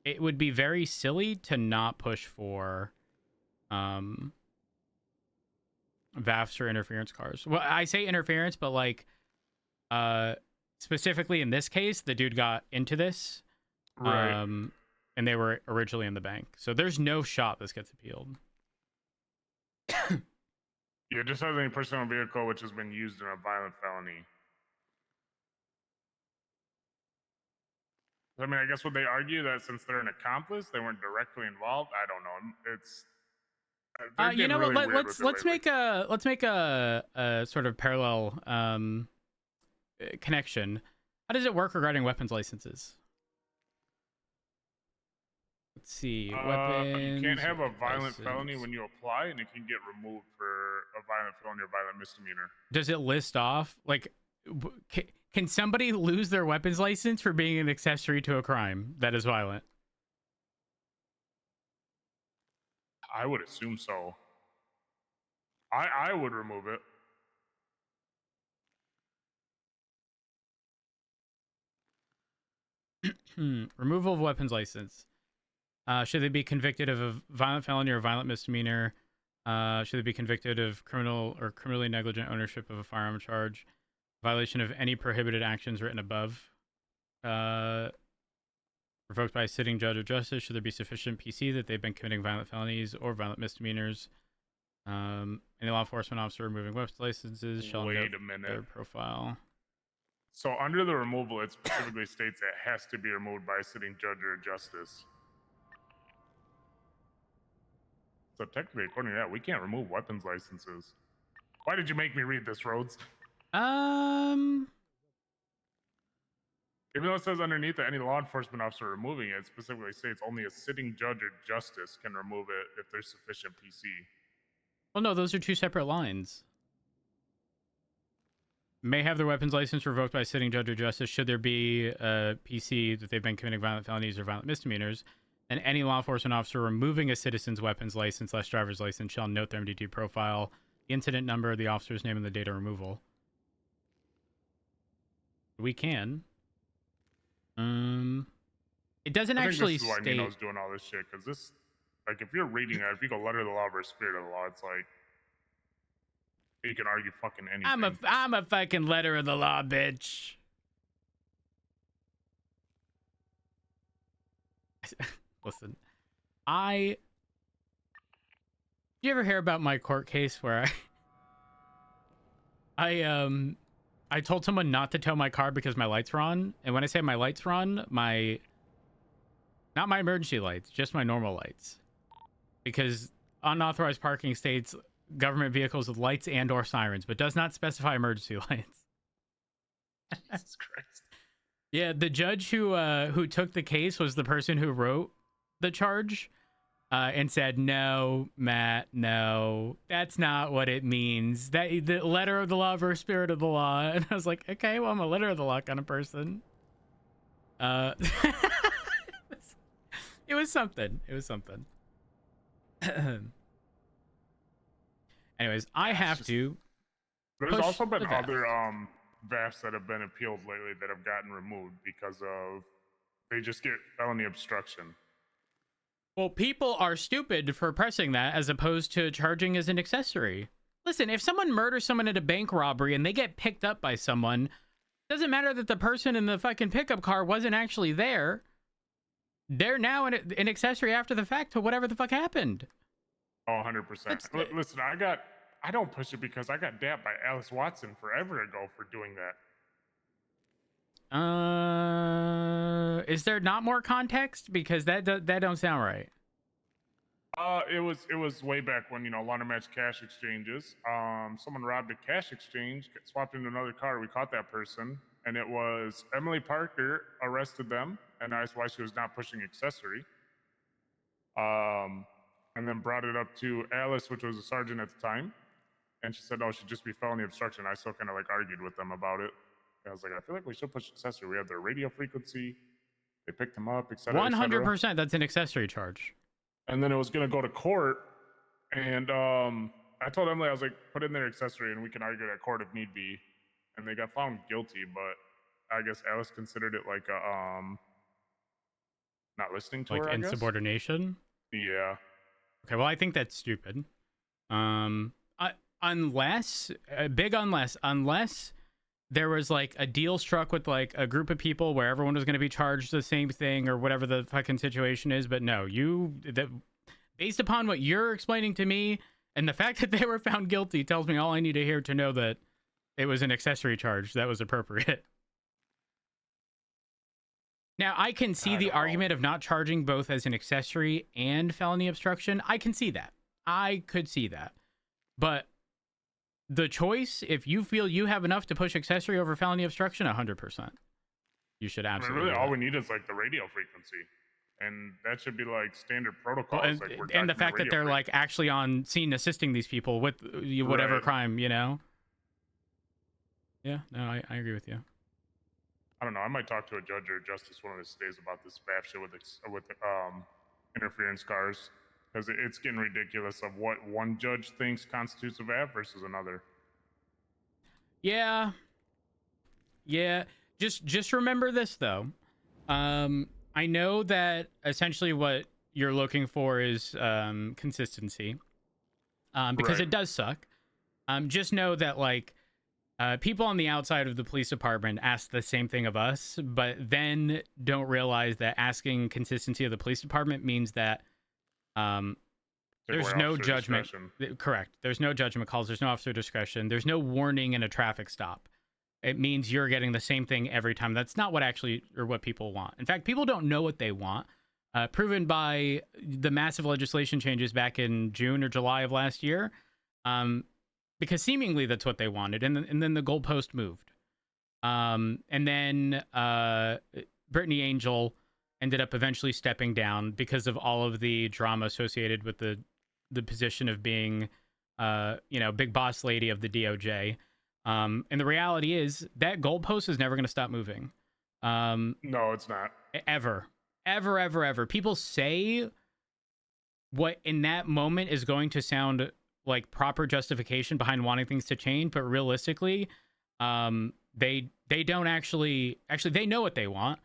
Speaker 1: It would be very silly to not push for, VAFs or interference cars. Well, I say interference, but like, specifically in this case, the dude got into this,
Speaker 4: Right.
Speaker 1: and they were originally in the bank. So there's no shot this gets appealed.
Speaker 4: Yeah, just as any personal vehicle which has been used in a violent felony. I mean, I guess would they argue that since they're an accomplice, they weren't directly involved? I don't know. It's they're
Speaker 1: You
Speaker 4: getting
Speaker 1: know what?
Speaker 4: really weird with it
Speaker 1: Let's
Speaker 4: lately.
Speaker 1: make a sort of parallel connection. How does it work regarding weapons licenses? Let's see. Weapons.
Speaker 4: You can't have a violent
Speaker 1: license.
Speaker 4: felony when you apply, and it can get removed for a violent felony or violent misdemeanor.
Speaker 1: Does it list off like? Can somebody lose their weapons license for being an accessory to a crime that is violent?
Speaker 4: I would assume so. I would remove it.
Speaker 1: Removal of weapons license. Should they be convicted of a violent felony or violent misdemeanor? Should they be convicted of criminal or criminally negligent ownership of a firearm charge? Violation of any prohibited actions written above. Revoked by a sitting judge or justice. Should there be sufficient PC that they've been committing violent felonies or violent misdemeanors? Any law enforcement officer removing weapons licenses shall note their profile.
Speaker 4: So under the removal, it specifically states it has to be removed by a sitting judge or justice. So technically, according to that, we can't remove weapons licenses. Why did you make me read this, Rhodes? Even though it says underneath that any law enforcement officer removing it, specifically states only a sitting judge or justice can remove it if there's sufficient PC.
Speaker 1: Well, no, those are two separate lines. May have their weapons license revoked by a sitting judge or justice should there be a PC that they've been committing violent felonies or violent misdemeanors. And any law enforcement officer removing a citizen's weapons license / driver's license shall note their MDT profile, the incident number, the officer's name, and the date of removal. We can. It doesn't actually
Speaker 4: this is why
Speaker 1: state.
Speaker 4: Nino's doing all this shit, because this, like, if you're reading that, if you go letter of the law versus spirit of the law, it's like you can argue fucking anything.
Speaker 1: I'm a fucking letter of the law, bitch. Listen, you ever hear about my court case where I told someone not to tow my car because my lights were on, and when I say my lights were on, not my emergency lights, just my normal lights, because unauthorized parking states government vehicles with lights and or sirens, but does not specify emergency lights.
Speaker 4: Jesus Christ.
Speaker 1: Yeah, the judge who took the case was the person who wrote the charge, and said, "No, Matt, no, that's not what it means. That the letter of the law versus spirit of the law." And I was like, "Okay, well, I'm a letter of the law kind of person." It was something. It was something. Anyways, I have to.
Speaker 4: There's
Speaker 1: push
Speaker 4: also been
Speaker 1: the VAF.
Speaker 4: other VAFs that have been appealed lately that have gotten removed because of they just get felony obstruction.
Speaker 1: Well, people are stupid for pressing that as opposed to charging as an accessory. Listen, if someone murders someone at a bank robbery and they get picked up by someone, doesn't matter that the person in the fucking pickup car wasn't actually there. They're now an accessory after the fact to whatever the fuck happened.
Speaker 4: Oh, 100%. Listen, I don't push it because I got dapped by Alice Watson forever ago for doing that.
Speaker 1: Is there not more context? Because that don't sound right.
Speaker 4: It was way back when, laundromat cash exchanges. Someone robbed a cash exchange, swapped into another car. We caught that person, and it was Emily Parker arrested them, and that's why she was not pushing accessory. And then brought it up to Alice, which was a sergeant at the time, and she said, "Oh, it should just be felony obstruction." I still kind of argued with them about it. I was like, I feel like we should push accessory. We have their radio frequency. They picked them up, etc.
Speaker 1: 100%. That's an accessory charge.
Speaker 4: and then it was gonna go to court, and I told Emily, I was like, put in their accessory and we can argue it at court if need be, and they got found guilty, but I guess Alice considered it like a not listening to
Speaker 1: Like
Speaker 4: her, I guess.
Speaker 1: insubordination?
Speaker 4: Yeah.
Speaker 1: Okay, well, I think that's stupid. Unless there was like a deal struck with like a group of people where everyone was going to be charged the same thing or whatever the fucking situation is. But no, based upon what you're explaining to me and the fact that they were found guilty tells me all I need to hear to know that it was an accessory charge that was appropriate. Now, I can see the argument of not charging both as an accessory and felony obstruction. I can see that. I could see that. But the choice, if you feel you have enough to push accessory over felony obstruction, 100%. You should absolutely.
Speaker 4: Really,
Speaker 1: do
Speaker 4: all
Speaker 1: that.
Speaker 4: we need is like the radio frequency, and that should be like standard protocol.
Speaker 1: Well, and the fact that they're like actually on scene assisting these people with whatever crime, you know. Yeah, no, I agree with you.
Speaker 4: I don't know. I might talk to a judge or a justice one of these days about this VAF shit with interference cars, because it's getting ridiculous of what one judge thinks constitutes a VAF versus another.
Speaker 1: Yeah. Just remember this though. I know that essentially what you're looking for is consistency, because it does suck. Just know that like people on the outside of the police department ask the same thing of us, but then don't realize that asking consistency of the police department means that there's no judgment. Correct. There's no judgment calls. There's no officer discretion. There's no warning in a traffic stop. It means you're getting the same thing every time. That's not what people want. In fact, people don't know what they want. Proven by the massive legislation changes back in June or July of last year. Because seemingly that's what they wanted, and then the goalpost moved, and then Brittany Angel ended up eventually stepping down because of all of the drama associated with the position of being, big boss lady of the DOJ. And the reality is that goalpost is never going to stop moving.
Speaker 4: No, it's not.
Speaker 1: Ever. People say what in that moment is going to sound like proper justification behind wanting things to change, but realistically, they don't actually they know what they want.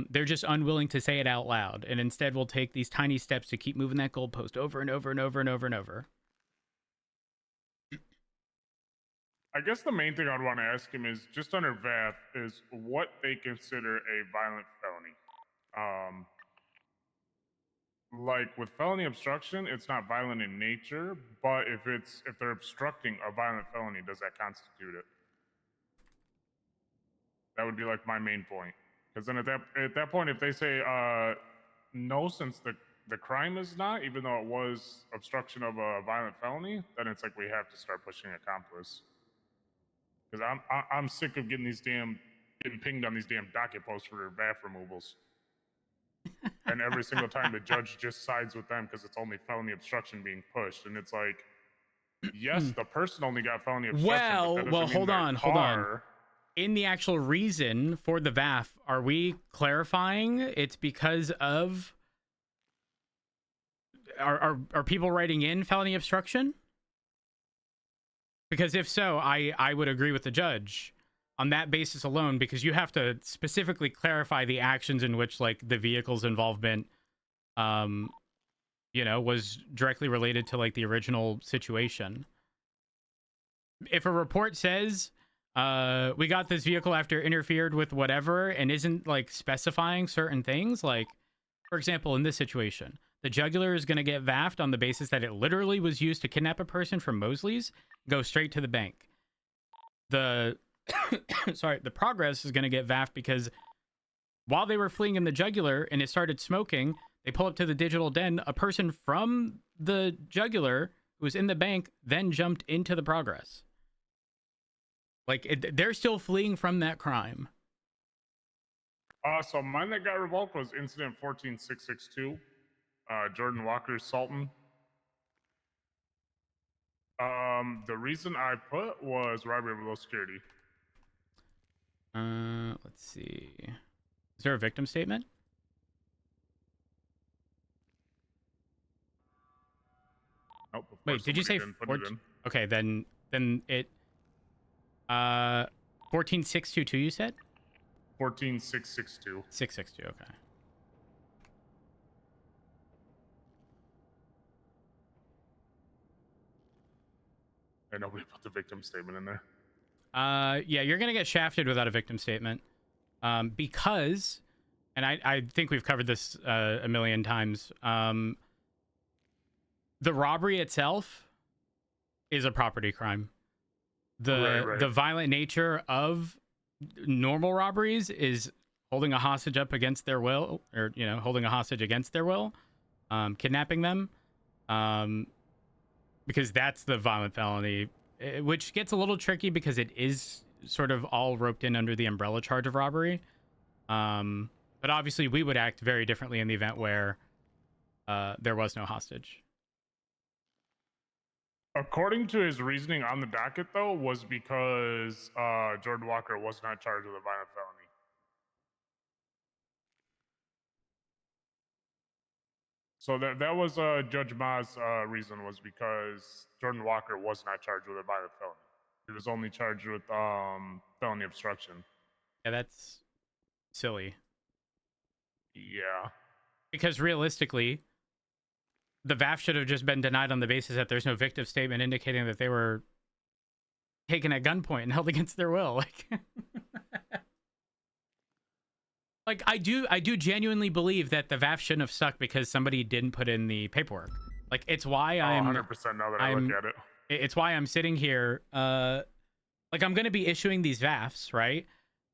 Speaker 1: They're just unwilling to say it out loud, and instead will take these tiny steps to keep moving that goalpost over and over and over and over and over.
Speaker 4: I guess the main thing I'd want to ask him is just under VAF is what they consider a violent felony. Like with felony obstruction, it's not violent in nature, but if they're obstructing a violent felony, does that constitute it? That would be like my main point. Because then at that point, if they say no, since the crime is not, even though it was obstruction of a violent felony, then it's like we have to start pushing accomplice. Because I'm sick of getting pinged on these damn docket posts for VAF removals. And every single time the judge just sides with them because it's only felony obstruction being pushed, and it's like, yes, the person only got felony obstruction.
Speaker 1: Well, hold on. In the actual reason for the VAF, are we clarifying it's because of are people writing in felony obstruction? Because if so, I would agree with the judge on that basis alone, because you have to specifically clarify the actions in which like the vehicle's involvement was directly related to like the original situation. If a report says we got this vehicle after it interfered with whatever and isn't like specifying certain things, like for example in this situation, the jugular is going to get VAF'd on the basis that it literally was used to kidnap a person from Mosley's, go straight to the bank. The the progress is going to get VAF'd because while they were fleeing in the jugular and it started smoking, they pull up to the digital den. A person from the jugular who was in the bank then jumped into the progress. Like they're still fleeing from that crime.
Speaker 4: So mine that got revoked was incident 14662, Jordan Walker Sultan. The reason I put was robbery of low security.
Speaker 1: Let's see. Is there a victim statement?
Speaker 4: Nope. Of
Speaker 1: Wait,
Speaker 4: course
Speaker 1: did you say
Speaker 4: somebody didn't put it in.
Speaker 1: Okay, then it 14622 you said?
Speaker 4: 14662.
Speaker 1: 662, okay.
Speaker 4: And nobody put the victim statement in there.
Speaker 1: Yeah, you're gonna get shafted without a victim statement, because, and I think we've covered this a million times. The robbery itself is a property crime. The violent nature of normal robberies is holding a hostage up against their will, or holding a hostage against their will, kidnapping them, because that's the violent felony, which gets a little tricky because it is sort of all roped in under the umbrella charge of robbery. But obviously we would act very differently in the event where there was no hostage.
Speaker 4: According to his reasoning on the docket, though, was because Jordan Walker was not charged with a violent felony. So that was Judge Ma's reason, was because Jordan Walker was not charged with a violent felony. He was only charged with felony obstruction.
Speaker 1: Yeah, that's silly.
Speaker 4: Yeah.
Speaker 1: Because realistically, the VAF should have just been denied on the basis that there's no victim statement indicating that they were taken at gunpoint and held against their will. Like I do genuinely believe that the VAF shouldn't have stuck because somebody didn't put in the paperwork. Like it's why I'm
Speaker 4: 100% now that I look at it.
Speaker 1: It's why I'm sitting here. Like I'm going to be issuing these VAFs, right?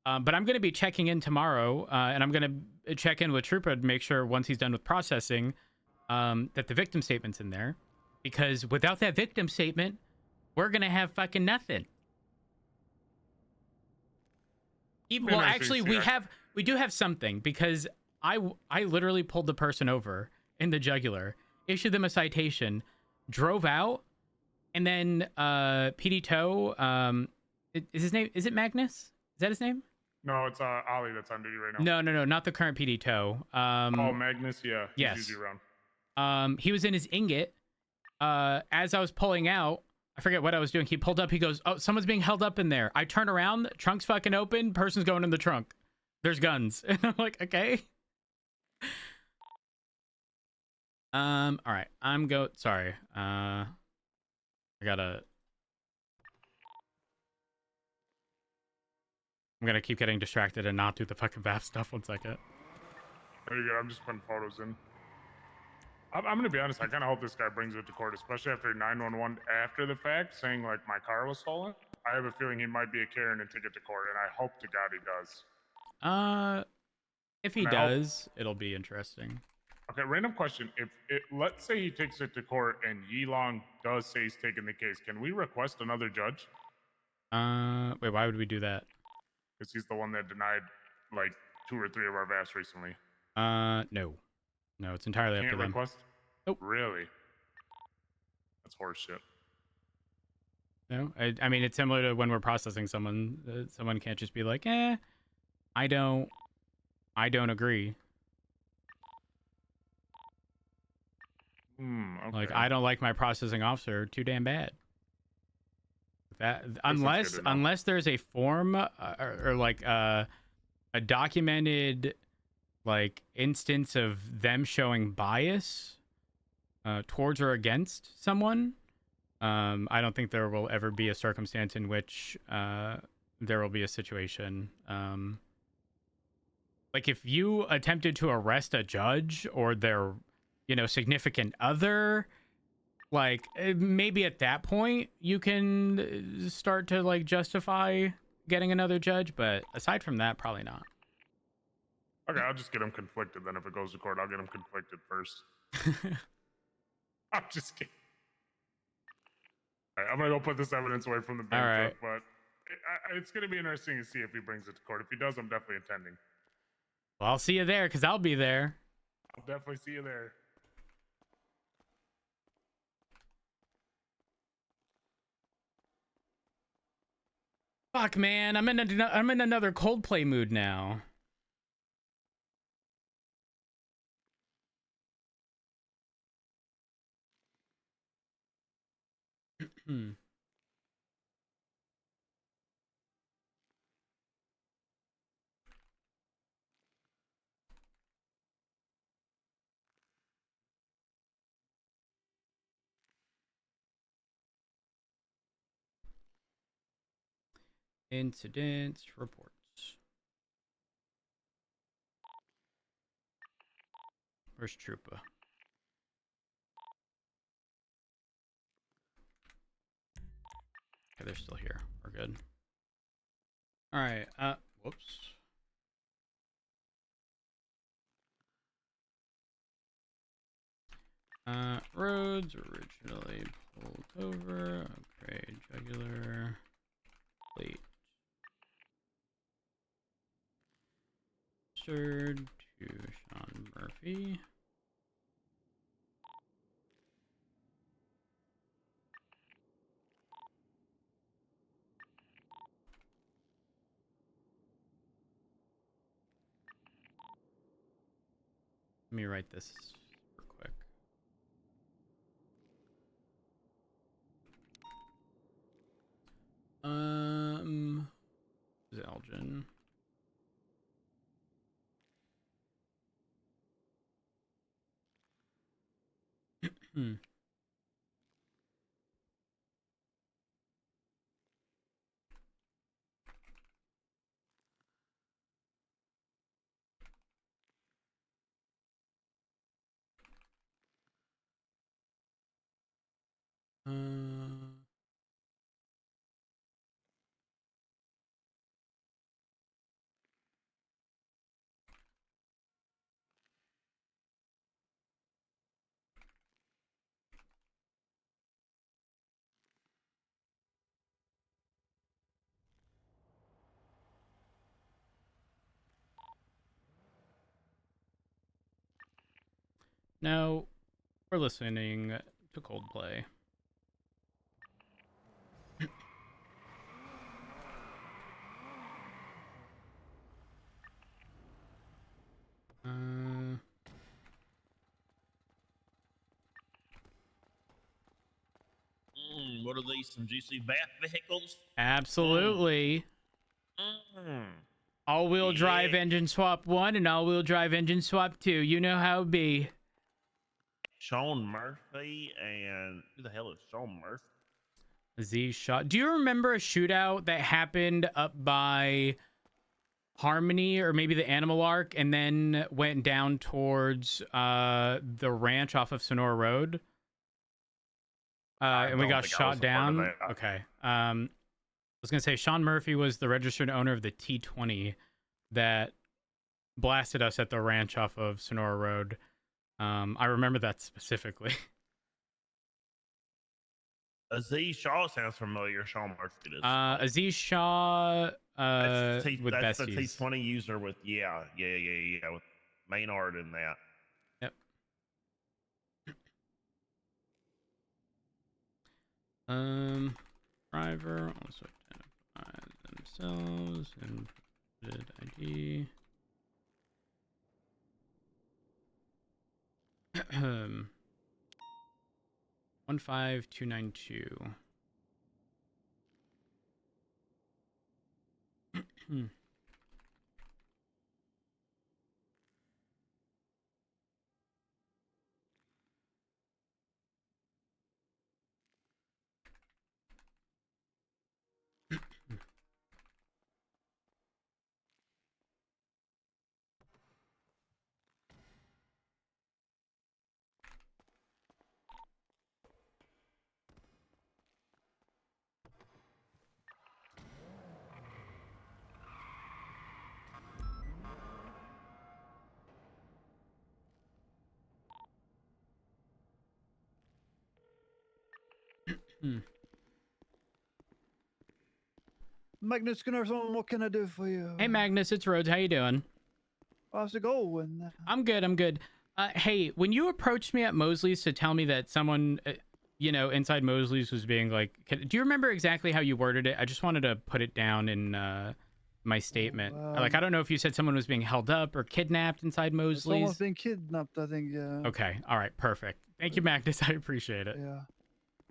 Speaker 1: But I'm going to be checking in tomorrow, and I'm going to check in with Trooper to make sure once he's done with processing, that the victim statement's in there, because without that victim statement, we're going to have fucking nothing. Well, actually, we do have something, because I literally pulled the person over in the jugular, issued them a citation, drove out, and then PD Toe, is it Magnus? Is that his name?
Speaker 4: No, it's Ollie that's on duty right now.
Speaker 1: No, not the current PD Toe.
Speaker 4: Oh, Magnus, yeah. He's
Speaker 1: yes.
Speaker 4: usually around.
Speaker 1: He was in his ingot. As I was pulling out, I forget what I was doing. He pulled up. He goes, "Oh, someone's being held up in there." I turn around, trunk's fucking open. Person's going in the trunk. There's guns. And I'm like, okay. All right. Sorry. I gotta. I'm gonna keep getting distracted and not do the fucking VAF stuff. 1 second.
Speaker 4: There you go. I'm just putting photos in. I'm gonna be honest. I kind of hope this guy brings it to court, especially after 911 after the fact, saying like my car was stolen. I have a feeling he might be a Karen and take it to court, and I hope to God he does.
Speaker 1: If he does, it'll be interesting.
Speaker 4: Okay, random question. If let's say he takes it to court and Yilong does say he's taking the case, can we request another judge?
Speaker 1: Wait, why would we do that?
Speaker 4: Because he's the one that denied like 2 or 3 of our VAFs recently.
Speaker 1: No, it's entirely up to them.
Speaker 4: Can't request?
Speaker 1: Nope.
Speaker 4: Really? That's horseshit.
Speaker 1: No, I mean, it's similar to when we're processing someone. Someone can't just be like, I don't agree.
Speaker 4: Okay.
Speaker 1: Like, I don't like my processing officer. Too damn bad. That unless there's a form or like a documented like instance of them showing bias towards or against someone, I don't think there will ever be a circumstance in which there will be a situation. Like if you attempted to arrest a judge or their, significant other, like maybe at that point you can start to like justify getting another judge, but aside from that, probably not.
Speaker 4: Okay, I'll just get him conflicted then. If it goes to court, I'll get him conflicted first. I'm just kidding. All right, I'm gonna go put this evidence away from the bank truck, but it's gonna be interesting to see if he brings it to court. If he does, I'm definitely attending.
Speaker 1: Well, I'll see you there, because I'll be there.
Speaker 4: I'll definitely see you there.
Speaker 1: Fuck, man, I'm in another Coldplay mood now. Hmm. Incident reports. Where's Troopa? Okay, they're still here. We're good. All right. Whoops. Roads originally pulled over. Okay, jugular. Plate. Registered to Sean Murphy. Let me write this real quick. Is it Elgin? Hmm. Now we're listening to Coldplay.
Speaker 14: What are these? Some juicy bath vehicles?
Speaker 1: Absolutely. All-wheel drive engine swap 1 and all-wheel drive engine swap 2. You know how it be.
Speaker 14: Sean Murphy and who the hell is Sean Murphy?
Speaker 1: Z shot. Do you remember a shootout that happened up by Harmony or maybe the Animal Arc and then went down towards the ranch off of Sonora Road? And we got shot down. Okay. I was gonna say Sean Murphy was the registered owner of the T20 that blasted us at the ranch off of Sonora Road. I remember that specifically.
Speaker 14: Aziz Shaw sounds familiar. Sean Murphy does.
Speaker 1: Aziz Shaw
Speaker 14: That's the
Speaker 1: with
Speaker 14: that's the
Speaker 1: Besties.
Speaker 14: T20 user with with Maynard and that.
Speaker 1: Yep. Driver also identifies themselves and provided ID. 15292.
Speaker 15: Magnus Gunnarsson, what can I do for you?
Speaker 1: Hey Magnus, it's Rhodes. How you doing?
Speaker 15: How's it going?
Speaker 1: I'm good. I'm good. Hey, when you approached me at Mosley's to tell me that someone, inside Mosley's was being like, do you remember exactly how you worded it? I just wanted to put it down in my statement. I don't know if you said someone was being held up or kidnapped inside Mosley's.
Speaker 15: Someone's been kidnapped, I think. Yeah.
Speaker 1: Okay. All right. Perfect. Thank you, Magnus. I appreciate it.
Speaker 15: Yeah.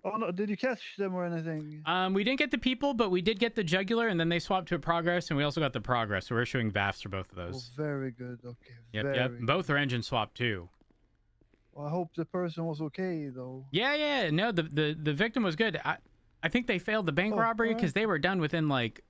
Speaker 15: Oh no! Did you catch them or anything?
Speaker 1: We didn't get the people, but we did get the jugular, and then they swapped to a progress, and we also got the progress. So we're issuing VAFs for both of
Speaker 15: Oh,
Speaker 1: those.
Speaker 15: very good. Okay.
Speaker 1: Yep,
Speaker 15: very
Speaker 1: yep.
Speaker 15: good.
Speaker 1: Both are engine swapped too.
Speaker 15: Well, I hope the person was okay though.
Speaker 1: Yeah. No, the victim was good. I think they failed the bank
Speaker 15: Oh,
Speaker 1: robbery
Speaker 15: alright.
Speaker 1: because they were done within like